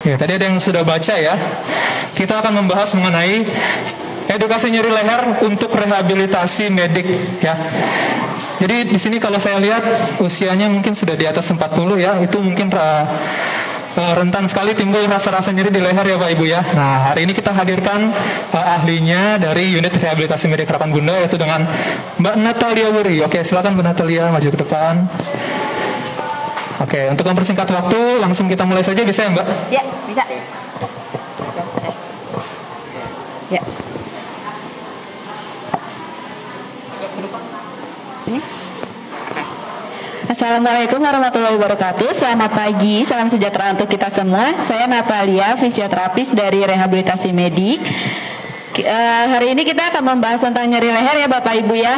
Ya, tadi ada yang sudah baca ya. Kita akan membahas mengenai edukasi nyeri leher untuk rehabilitasi medik ya. Jadi di sini kalau saya lihat usianya mungkin sudah di atas 40 ya. Itu mungkin rentan sekali timbul rasa-rasa nyeri di leher ya Pak Ibu ya. Nah, hari ini kita hadirkan ahlinya dari unit rehabilitasi medik harapan Bunda, yaitu dengan Mbak Natalia Wuri. Oke, silakan Mbak Natalia maju ke depan. Oke, untuk mempersingkat waktu, langsung kita mulai saja, bisa ya Mbak? Ya, bisa. Ya. Assalamualaikum warahmatullahi wabarakatuh. Selamat pagi, salam sejahtera untuk kita semua. Saya Natalia, fisioterapis dari Rehabilitasi Medik. Hari ini kita akan membahas tentang nyeri leher ya Bapak Ibu ya.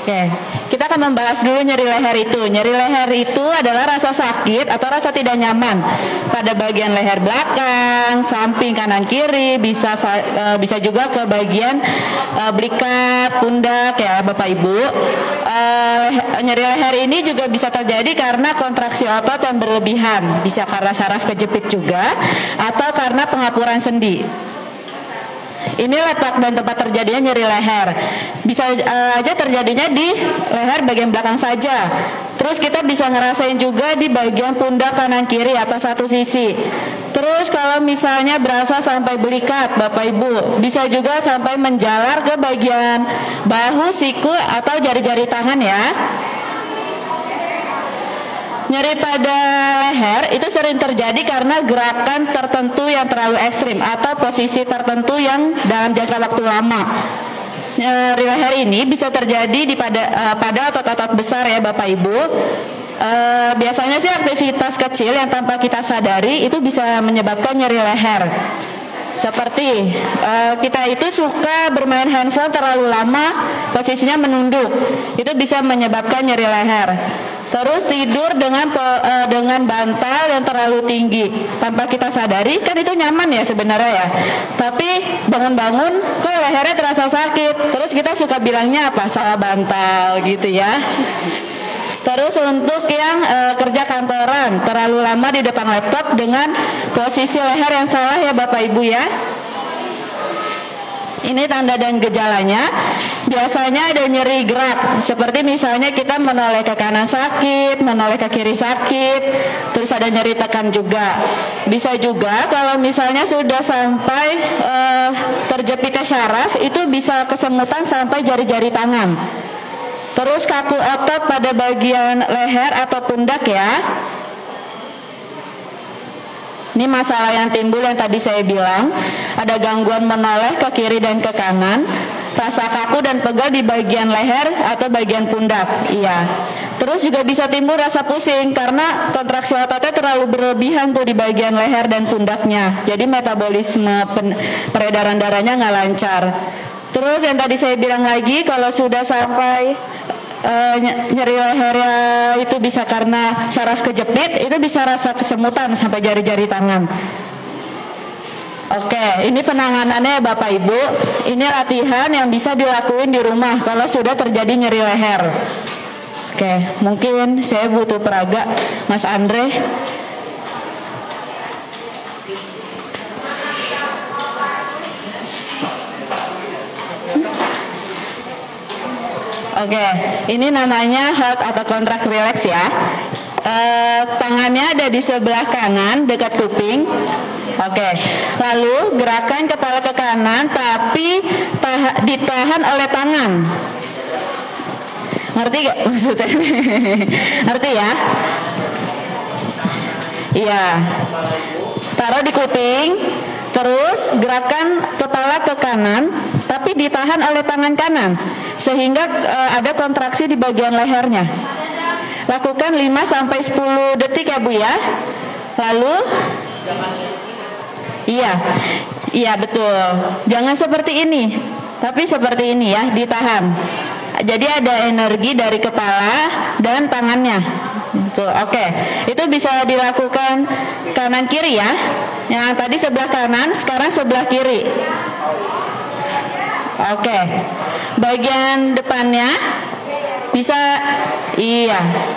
Oke, kita akan membahas dulu nyeri leher itu. Nyeri leher itu adalah rasa sakit atau rasa tidak nyaman pada bagian leher belakang, samping, kanan, kiri, bisa juga ke bagian belikat, pundak ya Bapak Ibu. Nyeri leher ini juga bisa terjadi karena kontraksi otot yang berlebihan, bisa karena saraf kejepit juga, atau karena pengapuran sendi. Ini letak dan tempat terjadinya nyeri leher. Bisa aja terjadinya di leher bagian belakang saja. Terus kita bisa ngerasain juga di bagian pundak kanan kiri atau satu sisi. Terus kalau misalnya berasa sampai belikat Bapak Ibu, bisa juga sampai menjalar ke bagian bahu, siku atau jari-jari tangan ya. Nyeri pada leher itu sering terjadi karena gerakan tertentu yang terlalu ekstrim atau posisi tertentu yang dalam jangka waktu lama. Nyeri leher ini bisa terjadi pada otot-otot besar ya Bapak Ibu. Biasanya sih aktivitas kecil yang tanpa kita sadari itu bisa menyebabkan nyeri leher. Seperti kita itu suka bermain handphone terlalu lama, posisinya menunduk, itu bisa menyebabkan nyeri leher. Terus tidur dengan bantal yang terlalu tinggi tanpa kita sadari, kan itu nyaman ya sebenarnya ya. Tapi bangun-bangun kok lehernya terasa sakit. Terus kita suka bilangnya apa? Salah bantal gitu ya. Terus untuk yang kerja kantoran terlalu lama di depan laptop dengan posisi leher yang salah ya Bapak Ibu ya. Ini tanda dan gejalanya. Biasanya ada nyeri gerak, seperti misalnya kita menoleh ke kanan sakit, menoleh ke kiri sakit, terus ada nyeri tekan juga. Bisa juga kalau misalnya sudah sampai terjepitnya syaraf, itu bisa kesemutan sampai jari-jari tangan. Terus kaku otot pada bagian leher atau pundak ya. Ini masalah yang timbul yang tadi saya bilang, ada gangguan menoleh ke kiri dan ke kanan, rasa kaku dan pegal di bagian leher atau bagian pundak. Iya. Terus juga bisa timbul rasa pusing karena kontraksi ototnya terlalu berlebihan tuh di bagian leher dan pundaknya. Jadi metabolisme peredaran darahnya nggak lancar. Terus yang tadi saya bilang lagi, kalau sudah sampai nyeri lehernya itu bisa karena saraf kejepit, itu bisa rasa kesemutan sampai jari-jari tangan. Oke, ini penanganannya Bapak Ibu. Ini latihan yang bisa dilakuin di rumah kalau sudah terjadi nyeri leher. Oke, mungkin saya butuh peraga, Mas Andre. Oke, ini namanya hot atau contract relax ya. Tangannya ada di sebelah kanan dekat kuping. Oke, lalu gerakan kepala ke kanan tapi ditahan oleh tangan. Ngerti gak maksudnya? Ngerti ya? Iya. Taruh di kuping, terus gerakan kepala ke kanan tapi ditahan oleh tangan kanan sehingga ada kontraksi di bagian lehernya. Lakukan 5-10 detik ya Bu ya. Lalu Iya betul. Jangan seperti ini, tapi seperti ini ya, ditahan. Jadi ada energi dari kepala dan tangannya. Tuh, oke. Itu bisa dilakukan kanan kiri ya. Yang tadi sebelah kanan, sekarang sebelah kiri. Oke. Bagian depannya bisa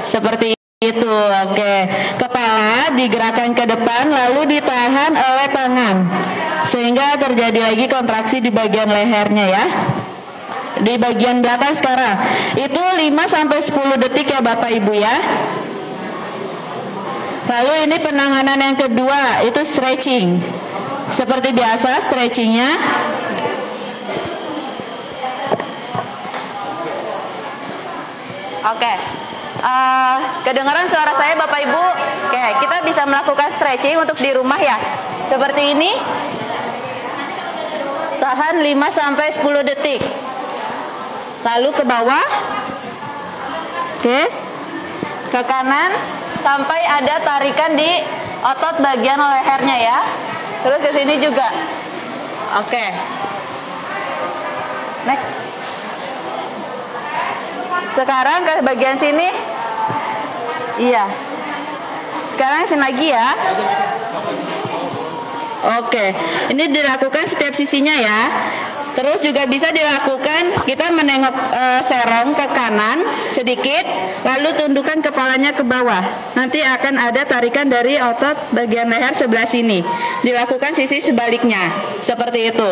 seperti Itu, oke. Kepala digerakkan ke depan lalu ditahan oleh tangan sehingga terjadi lagi kontraksi di bagian lehernya ya. Di bagian belakang sekarang. Itu 5-10 detik ya Bapak Ibu ya. Lalu ini penanganan yang kedua, itu stretching. Seperti biasa stretchingnya. Oke. Kedengaran suara saya Bapak Ibu? Oke, kita bisa melakukan stretching untuk di rumah ya. Seperti ini. Tahan 5-10 detik. Lalu ke bawah. Oke. Ke kanan sampai ada tarikan di otot bagian lehernya ya. Terus ke sini juga. Oke. Next. Sekarang ke bagian sini. Iya. Sekarang sini lagi ya. Oke. Ini dilakukan setiap sisinya ya. Terus juga bisa dilakukan kita menengok serong ke kanan sedikit, lalu tundukkan kepalanya ke bawah. Nanti akan ada tarikan dari otot bagian leher sebelah sini. Dilakukan sisi sebaliknya, seperti itu.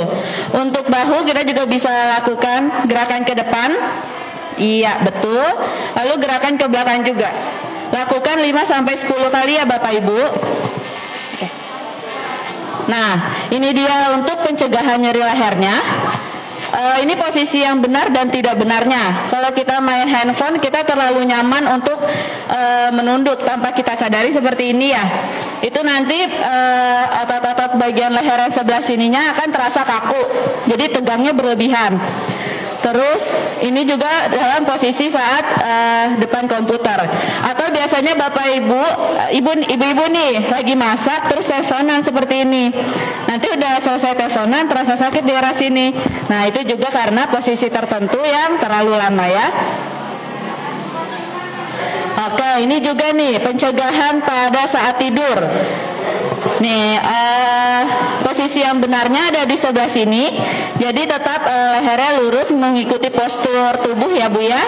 Untuk bahu kita juga bisa lakukan gerakan ke depan. Iya, betul. Lalu gerakan ke belakang juga. Lakukan 5-10 kali ya Bapak Ibu. Oke. Nah, ini dia untuk pencegahan nyeri lehernya. Ini posisi yang benar dan tidak benarnya. Kalau kita main handphone, kita terlalu nyaman untuk menunduk tanpa kita sadari seperti ini ya. Itu nanti otot-otot bagian leher yang sebelah sininya akan terasa kaku. Jadi tegangnya berlebihan. Terus ini juga dalam posisi saat depan komputer. Atau biasanya Bapak Ibu, ibu-ibu nih lagi masak terus teleponan seperti ini. Nanti udah selesai teleponan terasa sakit di arah sini. Nah, itu juga karena posisi tertentu yang terlalu lama ya. Oke, ini juga nih pencegahan pada saat tidur. Nih, posisi yang benarnya ada di sebelah sini. Jadi tetap lehernya lurus mengikuti postur tubuh ya Bu ya.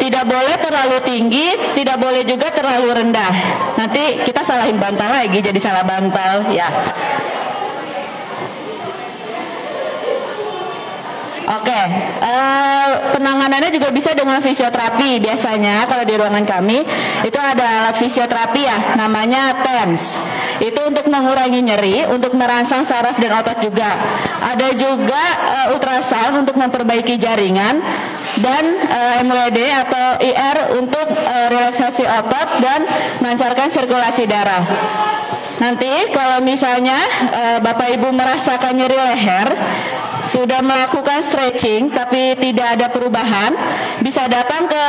Tidak boleh terlalu tinggi, tidak boleh juga terlalu rendah. Nanti kita salahin bantal lagi, jadi salah bantal ya. Oke, penanganannya juga bisa dengan fisioterapi. Biasanya kalau di ruangan kami itu ada alat fisioterapi ya, namanya TENS. Itu untuk mengurangi nyeri, untuk merangsang saraf dan otot juga. Ada juga ultrasound untuk memperbaiki jaringan, dan MWD atau IR untuk relaksasi otot dan melancarkan sirkulasi darah. Nanti kalau misalnya Bapak Ibu merasakan nyeri leher, sudah melakukan stretching tapi tidak ada perubahan, bisa datang ke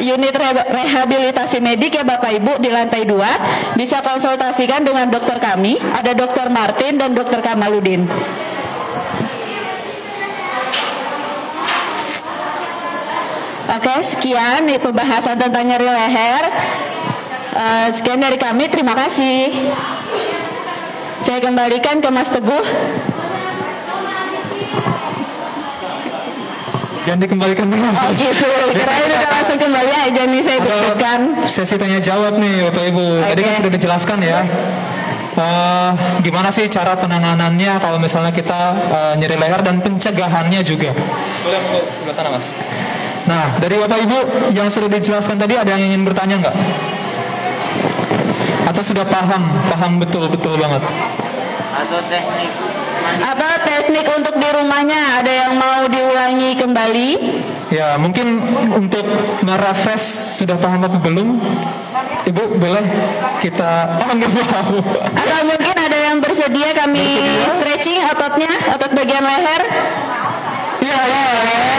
unit rehabilitasi medik ya Bapak Ibu di lantai 2. Bisa konsultasikan dengan dokter kami, ada Dokter Martin dan Dokter Kamaludin. Oke, sekian nih pembahasan tentang nyeri leher. Sekian dari kami, terima kasih. Saya kembalikan ke Mas Teguh. Jangan dikembalikan dulu. Oh gitu, kirain udah langsung kembali aja nih, saya deg-degan. Sesi tanya jawab nih Bapak Ibu. Tadi kan sudah dijelaskan ya. Gimana sih cara penanganannya kalau misalnya kita nyeri leher dan pencegahannya juga. Boleh sebelah sana Mas. Nah, dari Bapak Ibu yang sudah dijelaskan tadi, ada yang ingin bertanya nggak? Atau sudah paham betul-betul banget? Atau teknik untuk di rumahnya ada yang mau diulangi kembali? Ya, mungkin untuk merefresh sudah paham apa belum? Ibu boleh kita nggak tahu. Atau mungkin ada yang bersedia kami stretching ototnya, otot bagian leher? Ya,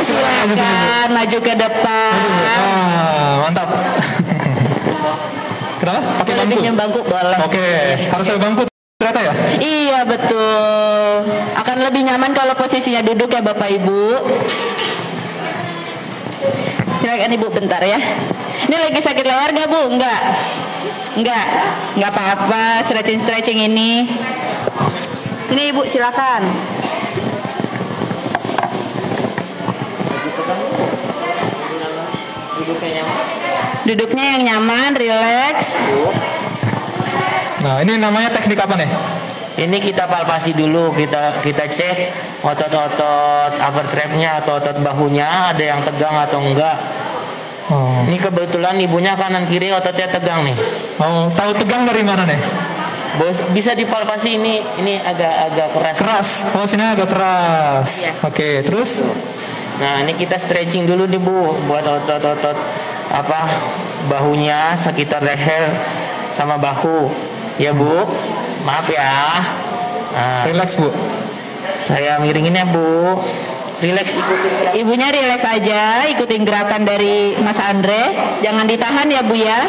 silakan maju ke depan. Mantap. Kenapa? Pakai bangku boleh. Oke, harus ada bangku ternyata ya? Iya betul. Akan lebih nyaman kalau posisinya duduk ya Bapak Ibu. Silakan Ibu bentar ya. Ini lagi sakit leher gak Bu? Enggak apa-apa. Stretching ini. Ini Ibu silakan. Duduknya yang nyaman, rileks. Nah, ini namanya teknik apa nih? Ini kita palpasi dulu, kita cek otot-otot upper trapnya atau otot bahunya ada yang tegang atau enggak. Oh. Ini kebetulan ibunya kanan kiri ototnya tegang nih. Oh, tahu tegang dari mana nih? Bos, bisa dipalpasi ini agak keras. Keras. Oh, sini agak keras. Iya. Oke, terus? Nah, ini kita stretching dulu nih Bu, buat otot-otot bahunya sekitar leher sama bahu. Ya Bu, maaf ya. Nah, Relax, Bu. saya miringin ya Bu. Relax, ikutin gerakan. Ibunya rileks aja, ikutin gerakan dari Mas Andre. Jangan ditahan ya Bu ya.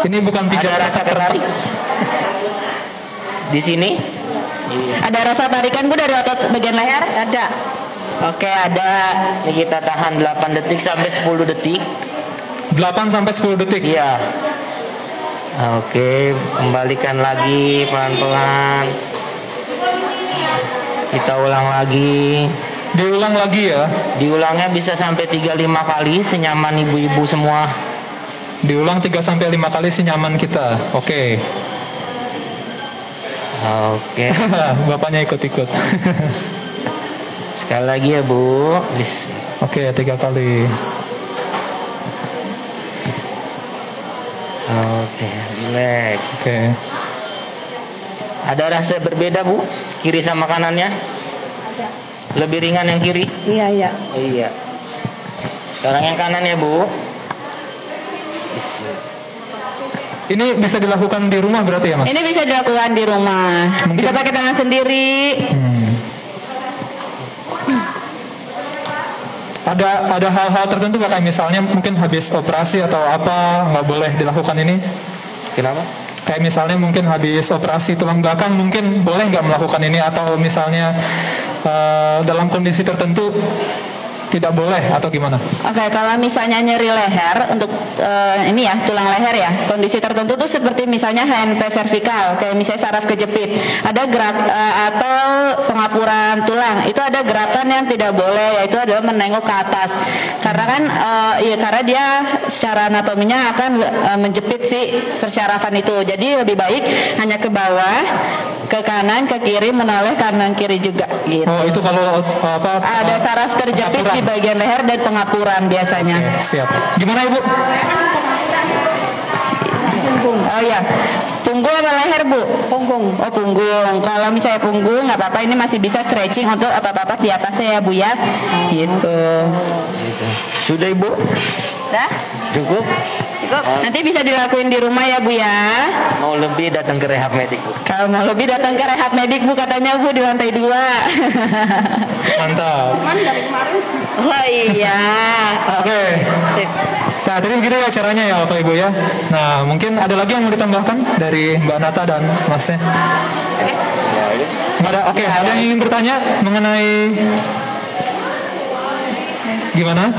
Ini bukan pijat Ada rasa tertarik di sini. Ada rasa tarikan Bu dari otot bagian leher? Ada. Oke, ada. Ini kita tahan 8 detik sampai 10 detik. 8 sampai 10 detik. Iya. Oke, kembalikan lagi pelan-pelan. Kita ulang lagi. Diulang lagi ya. Diulangnya bisa sampai 3-5 kali senyaman ibu-ibu semua. Diulang 3 sampai 5 kali senyaman kita. Oke. Oke. Bapaknya ikut-ikut. Sekali lagi ya Bu. Bismillah. Oke, 3 kali. Oke, relax. Oke. Ada rasa berbeda Bu? Kiri sama kanannya? Lebih ringan yang kiri? Iya, iya. Oh, iya. Sekarang yang kanan ya Bu. Bismillah. Ini bisa dilakukan di rumah berarti ya, Mas? Ini bisa dilakukan di rumah. Mungkin- Bisa pakai tangan sendiri. Ada hal-hal tertentu nggak, kayak misalnya mungkin habis operasi atau apa nggak boleh dilakukan ini? Kenapa? Kayak misalnya mungkin habis operasi tulang belakang mungkin boleh nggak melakukan ini, atau misalnya dalam kondisi tertentu tidak boleh atau gimana? Oke, kalau misalnya nyeri leher untuk ini ya tulang leher ya, kondisi tertentu tuh seperti misalnya HNP servikal, kayak misalnya saraf kejepit, ada gerak atau pengapuran tulang, itu ada gerakan yang tidak boleh, yaitu adalah menengok ke atas, karena kan karena dia secara anatominya akan menjepit si persyarafan itu, jadi lebih baik hanya ke bawah, ke kanan, ke kiri, menoleh kanan kiri juga gitu. Oh, itu kalau Ada saraf terjepit di bagian leher dan pengapuran biasanya. Oke, siap. Gimana Ibu? Punggung. Oh ya, punggung apa leher Bu? Punggung. Oh punggung. Kalau misalnya punggung nggak apa-apa, ini masih bisa stretching untuk otot-otot di atasnya ya Bu ya. Gitu. Sudah Ibu? Dah? Cukup? Cukup. Nanti bisa dilakuin di rumah ya Bu ya. Mau lebih datang ke rehab medik Bu. Kalau mau lebih datang ke rehab medik Bu, katanya Bu di lantai 2. Mantap. Oh iya. Oke. Nah, tadi begitu ya caranya ya Bapak Ibu ya. Nah, mungkin ada lagi yang mau ditambahkan dari Mbak Nata dan Masnya? Nggak ada. Oke, ada yang ingin bertanya mengenai gimana?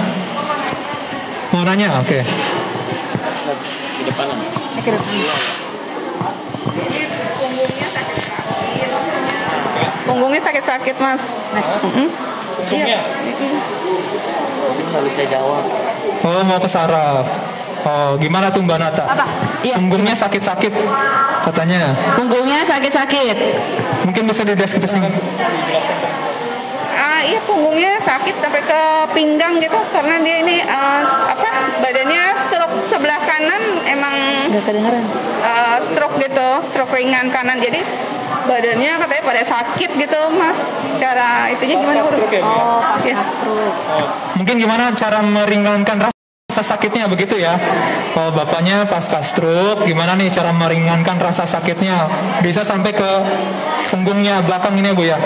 Mau nanya? Oke. Di depan. Punggungnya sakit-sakit Mas. Iya. Nggak bisa jawab. Oh, mau ke saraf. Oh, gimana tuh Mbak Nata? Iya. Punggungnya sakit-sakit katanya. Punggungnya sakit-sakit. Mungkin bisa dideskripsikan. Iya punggungnya sakit sampai ke pinggang gitu karena dia ini badannya stroke sebelah kanan emang Nggak kedengeran. stroke gitu, stroke ringan kanan jadi badannya katanya pada sakit gitu Mas. Cara itunya gimana Bu? Ya. Mungkin gimana cara meringankan rasa sakitnya begitu ya? Kalau bapaknya pasca stroke, gimana nih cara meringankan rasa sakitnya? Bisa sampai ke punggungnya belakang ini ya Bu ya?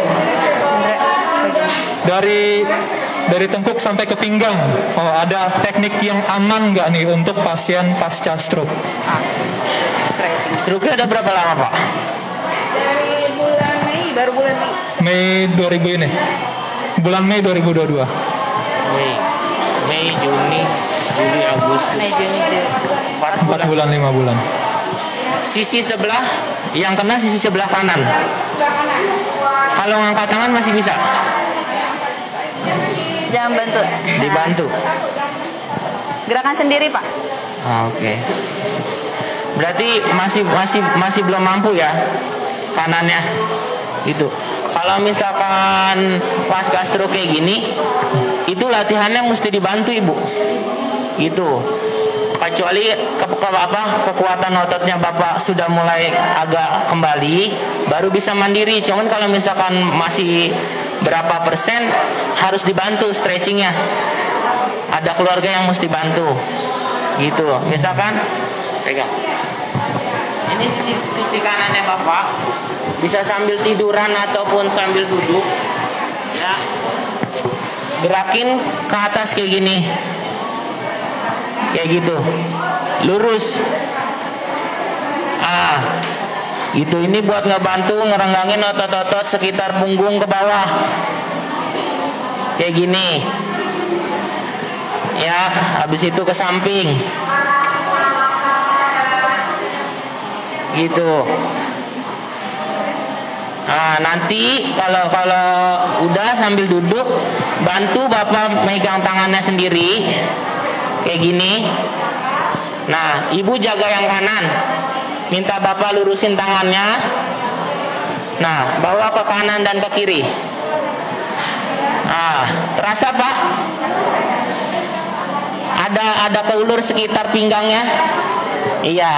Dari tengkuk sampai ke pinggang. Oh, ada teknik yang aman nggak nih untuk pasien pasca stroke? Stroke ada berapa lama Pak? Dari bulan Mei, baru bulan Mei. Mei 2000 ini. Bulan Mei 2022. Mei, Juni, Juli, Agustus. 4 bulan 5 bulan. Sisi sebelah yang kena sisi sebelah kanan. Kalau ngangkat tangan masih bisa. Jangan bantu. Dibantu. Gerakan sendiri, Pak. Oke. Berarti masih belum mampu ya kanannya. Itu. Kalau misalkan pas gastro kayak gini, itu latihannya mesti dibantu Ibu. Gitu. Kecuali kekuatan ototnya Bapak sudah mulai agak kembali, baru bisa mandiri. Cuman kalau misalkan masih berapa persen, harus dibantu stretchingnya. Ada keluarga yang mesti bantu. Gitu. Misalkan pegang. Ini sisi kanannya Bapak, bisa sambil tiduran ataupun sambil duduk. Ya. Gerakin ke atas kayak gini. Kayak gitu, lurus. Gitu. Ini buat ngebantu ngerenggangin otot-otot sekitar punggung ke bawah. Kayak gini. Ya, habis itu ke samping. Gitu. Nanti kalau udah sambil duduk, bantu Bapak megang tangannya sendiri. Kayak gini. Nah, Ibu jaga yang kanan. Minta Bapak lurusin tangannya. Nah, bawa ke kanan dan ke kiri. Terasa Pak? Ada keulur sekitar pinggangnya? Iya.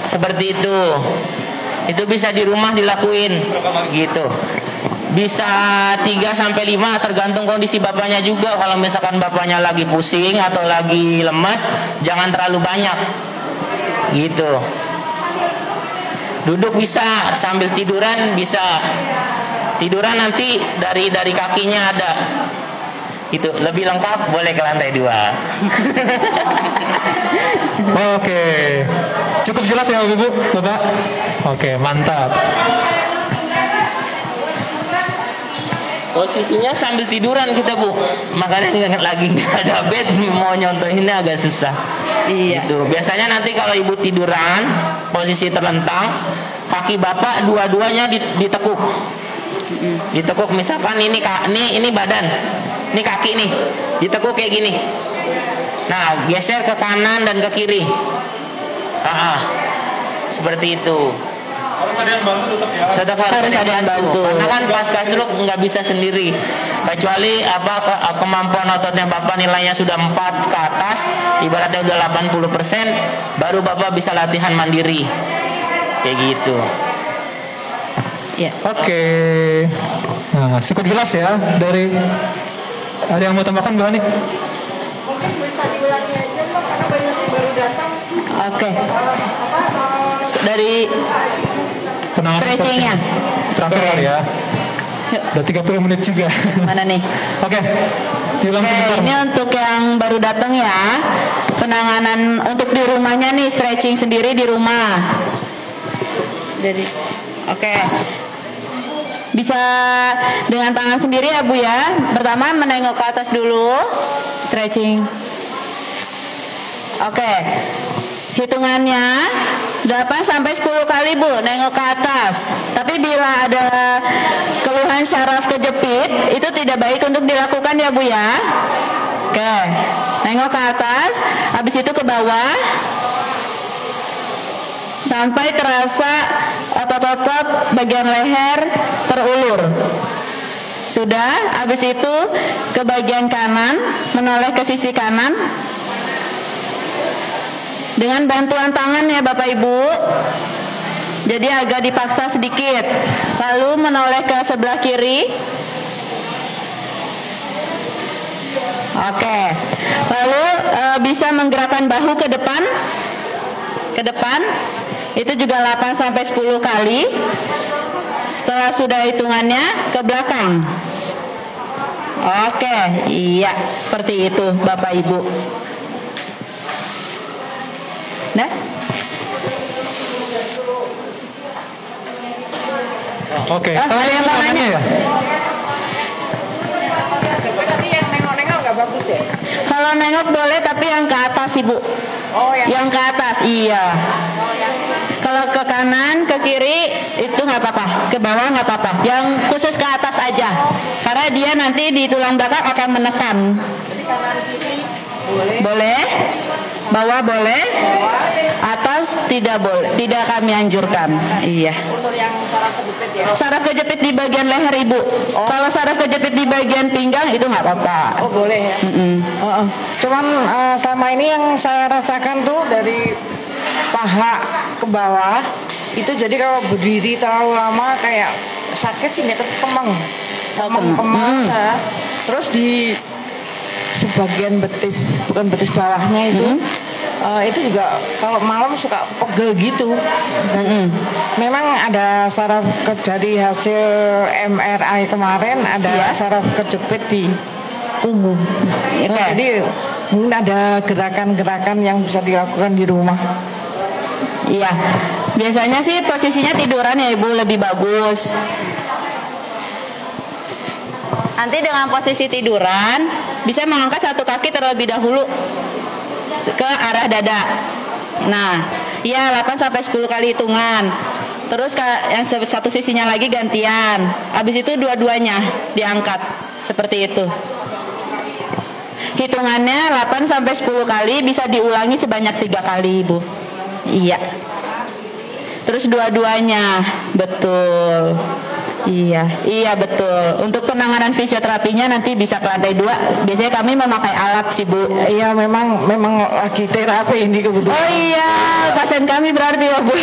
Seperti itu. Itu bisa di rumah dilakuin. Gitu. Bisa 3-5 tergantung kondisi bapaknya juga. Kalau misalkan bapaknya lagi pusing atau lagi lemas, jangan terlalu banyak. Gitu. Duduk bisa, sambil tiduran bisa. Tiduran nanti dari kakinya ada. Itu lebih lengkap boleh ke lantai 2. Oke. Cukup jelas ya Ibu, Bapak? Oke, mantap. Posisinya sambil tiduran kita Bu, makanya lagi nggak ada bed, mau nyontohinnya agak susah. Iya. Gitu. Biasanya nanti kalau Ibu tiduran, posisi terlentang, kaki Bapak dua-duanya ditekuk. Ditekuk, misalkan ini badan, ini kaki nih, ditekuk kayak gini. Nah, geser ke kanan dan ke kiri. Seperti itu. Harus ada yang bantu tetap harus ada yang bantu. Karena kan pas stroke nggak bisa sendiri. Kecuali kemampuan ototnya Bapak nilainya sudah 4 ke atas, ibaratnya udah 80%, baru Bapak bisa latihan mandiri. Kayak gitu. Ya. Oke. Nah, cukup jelas ya dari. Ada yang mau tambahkan Bu Hani? Mungkin bisa diulangi aja Pak, karena banyak yang baru datang. Oke. Dari Penanganan stretchingnya. Terakhir kali ya. Yuk. Udah 30 menit juga. Mana nih? Oke. Diulang sebentar. Ini untuk yang baru datang ya. Penanganan untuk di rumahnya nih, stretching sendiri di rumah. Oke. Bisa dengan tangan sendiri ya Bu ya. Pertama menengok ke atas dulu, stretching. Oke. Hitungannya 8-10 kali Bu, nengok ke atas. Tapi bila ada keluhan syaraf kejepit, itu tidak baik untuk dilakukan ya Bu ya. Oke. Nengok ke atas, habis itu ke bawah. Sampai terasa otot-otot bagian leher terulur. Sudah, habis itu ke bagian kanan, menoleh ke sisi kanan. Dengan bantuan tangan ya Bapak Ibu. Jadi agak dipaksa sedikit. Lalu menoleh ke sebelah kiri. Oke. Lalu bisa menggerakkan bahu ke depan. Ke depan. Itu juga 8-10 kali. Setelah sudah hitungannya ke belakang. Oke, iya, seperti itu Bapak Ibu. Nah. Oke. Ada yang mau nanya ya? Tapi tadi yang nengok-nengok nggak bagus ya? Kalau nengok boleh, tapi yang ke atas Ibu. Oh ya. Yang ke atas, iya. Kalau ke kanan, ke kiri itu nggak apa-apa, ke bawah nggak apa-apa. Yang khusus ke atas aja, karena dia nanti di tulang belakang akan menekan. Boleh. Bawah boleh. Atas tidak boleh. Tidak kami anjurkan. Iya. Untuk yang saraf kejepit ya. Saraf kejepit di bagian leher Ibu. Kalau saraf kejepit di bagian pinggang itu nggak apa-apa. Oh boleh ya. Cuman sama ini yang saya rasakan tuh dari paha ke bawah itu, jadi kalau berdiri terlalu lama kayak sakit sih, nggak kemang. Nah, terus di sebagian betis, bukan betis bawahnya itu juga kalau malam suka pegel gitu. Dan memang ada saraf dari hasil MRI kemarin ada saraf kejepit di punggung. Jadi mungkin ada gerakan-gerakan yang bisa dilakukan di rumah. Iya. Biasanya sih posisinya tiduran ya Ibu, lebih bagus. Nanti dengan posisi tiduran bisa mengangkat satu kaki terlebih dahulu ke arah dada. Nah, ya 8 sampai 10 kali hitungan. Terus yang satu sisinya lagi gantian. Habis itu dua-duanya diangkat seperti itu. Hitungannya 8 sampai 10 kali, bisa diulangi sebanyak 3 kali, Ibu. Iya. Terus dua-duanya, betul. Iya betul. Untuk penanganan fisioterapinya nanti bisa ke lantai 2. Biasanya kami memakai alat sih Bu. Iya memang lagi terapi ini kebetulan. Oh iya, pasien kami berarti ya Bu.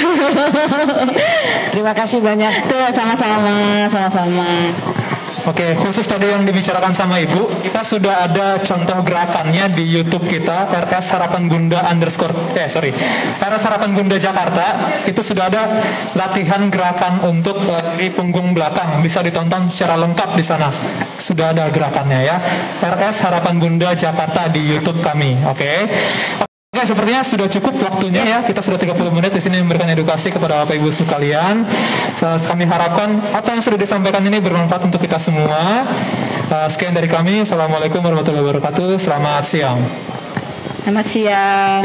Terima kasih banyak. Tuh sama-sama. Oke, khusus tadi yang dibicarakan sama Ibu, kita sudah ada contoh gerakannya di YouTube kita, RS Harapan Bunda RS Harapan Bunda Jakarta. Itu sudah ada latihan gerakan untuk di punggung belakang, bisa ditonton secara lengkap di sana. Sudah ada gerakannya ya. RS Harapan Bunda Jakarta di YouTube kami. Oke, sepertinya sudah cukup waktunya ya. Kita sudah 30 menit di sini memberikan edukasi kepada Bapak Ibu sekalian. Kami harapkan apa yang sudah disampaikan ini bermanfaat untuk kita semua. Sekian dari kami. Assalamualaikum warahmatullahi wabarakatuh. Selamat siang. Selamat siang.